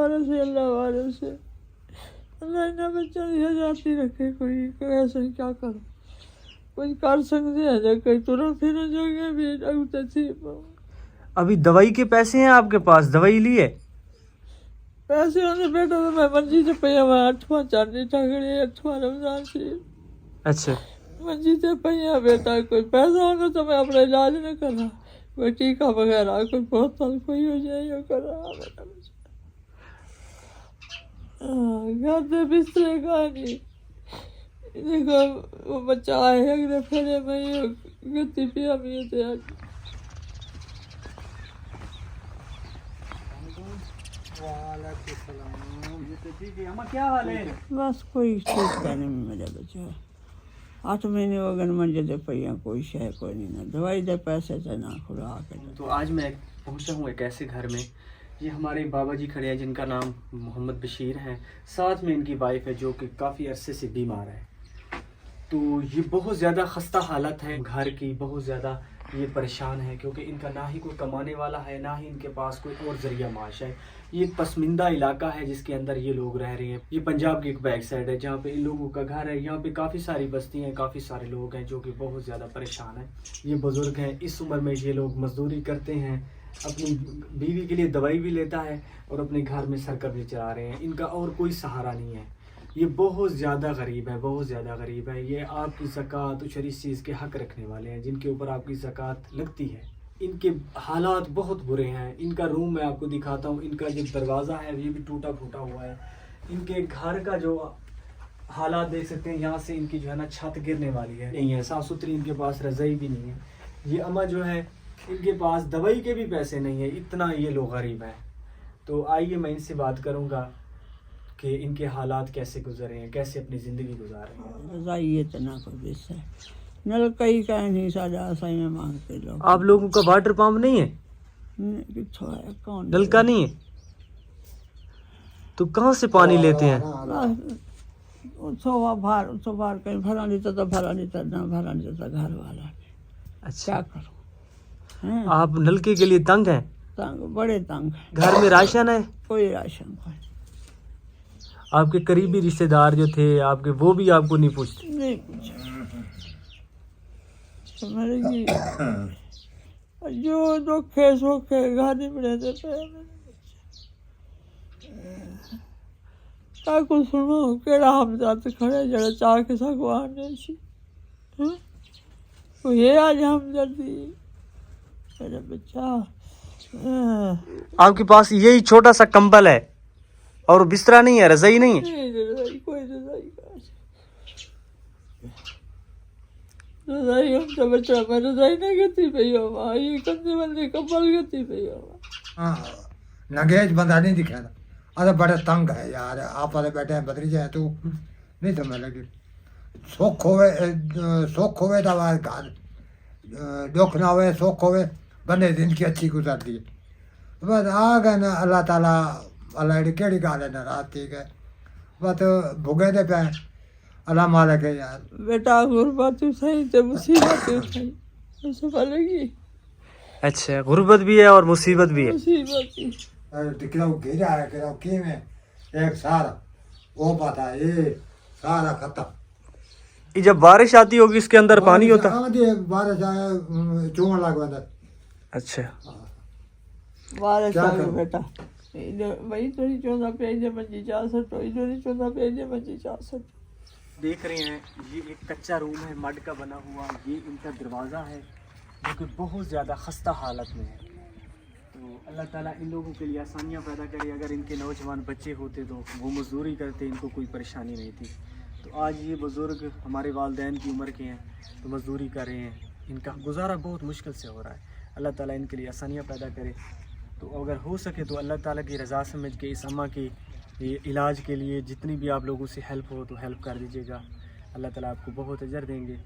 والے سے اللہ والے سے اللہ انہیں بچہ دیا جاتی رکھے کوئی ایسے کیا کرو کوئی کر سکتے ہیں جو کوئی ترو پھر جو گے بھی اگتے تھی ابھی دوائی کے پیسے ہیں آپ کے پاس؟ دوائی لی ہے؟ پیسے ہونے بیٹا تو میں منجی سے پہ ہوا 8واں چاندنی ٹھگڑی 8واں رمضان شریف اچھا منجی سے پہ بیٹا کوئی پیسہ ہونا تو میں اپنا علاج نہ کرا کوئی ٹیکہ وغیرہ کوئی بوتل کوئی ہو جائے یہ کر رہا بیٹا گھر دے بسترے کا نہیں دیکھو وہ بچہ آئے اگلے پھرے میں یہ گتی پیا بھی تھے کیا حال ہے؟ بس کوئی ٹھیک کا نہیں میرا بچہ 8 مہینے ہو گئے منجے دے پہ کوئی شے کوئی نہیں نہ دوائی دے پیسے سے نہ خوراک کے تو آج میں پہنچا ہوں ایک ایسے گھر میں، یہ ہمارے بابا جی کھڑے ہیں جن کا نام محمد بشیر ہے، ساتھ میں ان کی وائف ہے جو کہ کافی عرصے سے بیمار ہے۔ تو یہ بہت زیادہ خستہ حالت ہے گھر کی، بہت زیادہ یہ پریشان ہے کیونکہ ان کا نہ ہی کوئی کمانے والا ہے نہ ہی ان کے پاس کوئی اور ذریعہ معاش ہے۔ یہ ایک پسماندہ علاقہ ہے جس کے اندر یہ لوگ رہ رہے ہیں۔ یہ پنجاب کی ایک بیک سائڈ ہے جہاں پہ ان لوگوں کا گھر ہے، یہاں پہ کافی ساری بستی ہیں، کافی سارے لوگ ہیں جو کہ بہت زیادہ پریشان ہیں۔ یہ بزرگ ہیں، اس عمر میں یہ لوگ مزدوری کرتے ہیں، اپنی بیوی کے لیے دوائی بھی لیتا ہے اور اپنے گھر میں سرکل بھی چلا رہے ہیں۔ ان کا اور کوئی سہارا نہیں ہے، یہ بہت زیادہ غریب ہے، بہت زیادہ غریب ہے۔ یہ آپ کی زکوٰۃ اور اس چیز کے حق رکھنے والے ہیں جن کے اوپر آپ کی زکوٰۃ لگتی ہے۔ ان کے حالات بہت برے ہیں۔ ان کا روم میں آپ کو دکھاتا ہوں، ان کا جو دروازہ ہے یہ بھی ٹوٹا پھوٹا ہوا ہے۔ ان کے گھر کا جو حالات دیکھ سکتے ہیں، یہاں سے ان کی جو ہے نا چھت گرنے والی ہے، نہیں ہے صاف ستھری، ان کے پاس رضائی بھی نہیں ہے۔ یہ اماں جو ہے ان کے پاس دوائی کے بھی پیسے نہیں ہیں، اتنا یہ لوگ غریب ہیں۔ تو آئیے میں ان سے بات کروں گا کہ ان کے حالات کیسے گزرے ہیں، کیسے اپنی زندگی گزار رہے ہیں۔ رضائی اتنا کوئی بیس ہے نلکا ہی کا نہیں ساجا سائی مانگتے لوگ۔ آپ لوگوں کا واٹر پمپ نہیں ہے؟ کچھ ہے کون نلکا نہیں ہے تو کہاں سے پانی لیتے ہیں؟ صبح کہیں بھرا نہیں تھا تو بھرا نہیں تھا نہ بھرا نہیں تھا گھر والا۔ اچھا، کیا کروں آپ نلکے کے لیے تنگ ہیں؟ تنگ بڑے تنگ ہیں۔ گھر میں راشن ہے؟ کوئی راشن کوئی آپ کے قریبی رشتے دار جو تھے آپ کے، وہ بھی آپ کو نہیں پوچھتے؟ نہیں پوچھا میرے کی جو دکھ ہے سکھ ہے گھر میں رہتے پہ کیا کچھ سنو کہڑا ہم جاتے کھڑے جڑا چاہ کے سگوان جیسی یہ آج ہم جلدی میرا بچہ۔ آپ کے پاس یہی چھوٹا سا کمبل ہے اور بستر نہیں ہے، رضائی نہیں ہے؟ کوئی رضائی رضائی ہم تو بچہ میں رضائی نہ گتی پی ہوا یہ کندے بندے کمبل گتی پی ہوا نگیج بندہ نہیں دکھا رہا، ارے بڑے تنگ ہے یار، آپ والے بیٹھے ہیں بدری جائے تو نہیں سمجھ لگی۔ سکھ ہوئے تو گھر دکھ نہ ہوئے، سکھ ہوئے بندے دن کی اچھی گزرتی ہے۔ بس آ گئے نا اللہ تعالیٰ اللہ کہڑی گال ہے نا رات ٹھیک ہے، بس بھگے دے پہ اللہ مالک ہے یار۔ بیٹا غربت صحیح تو مصیبت صحیح ایسے بولے گی۔ اچھا، غربت بھی ہے اور مصیبت بھی ہے۔ مصیبت گرا ہے کہ کی میں ایک سارا وہ پتا ہے یہ سارا ختم۔ یہ جب بارش آتی ہوگی اس کے اندر پانی ہوتا؟ بارش آیا چون لگ بندہ۔ اچھا، بارش آ گئی بیٹا وہی تو نہیں چاہتا پہ منجی 64 وہی تو نہیں چاہتا پہ منجی 64۔ دیکھ رہے ہیں یہ ایک کچا روم ہے مڈ کا بنا ہوا، یہ ان کا دروازہ ہے جو کہ بہت زیادہ خستہ حالت میں ہے۔ تو اللہ تعالیٰ ان لوگوں کے لیے آسانیاں پیدا کرے، اگر ان کے نوجوان بچے ہوتے تو وہ مزدوری کرتے، ان کو کوئی پریشانی نہیں تھی۔ تو آج یہ بزرگ ہمارے والدین کی عمر کے ہیں تو مزدوری کر رہے ہیں، ان کا گزارا بہت مشکل سے ہو رہا ہے۔ اللہ تعالیٰ ان کے لیے آسانیاں پیدا کرے۔ تو اگر ہو سکے تو اللہ تعالیٰ کی رضا سمجھ کے اس اماں کی علاج کے لیے جتنی بھی آپ لوگوں سے ہیلپ ہو تو ہیلپ کر دیجیے گا، اللہ تعالیٰ آپ کو بہت اجر دیں گے۔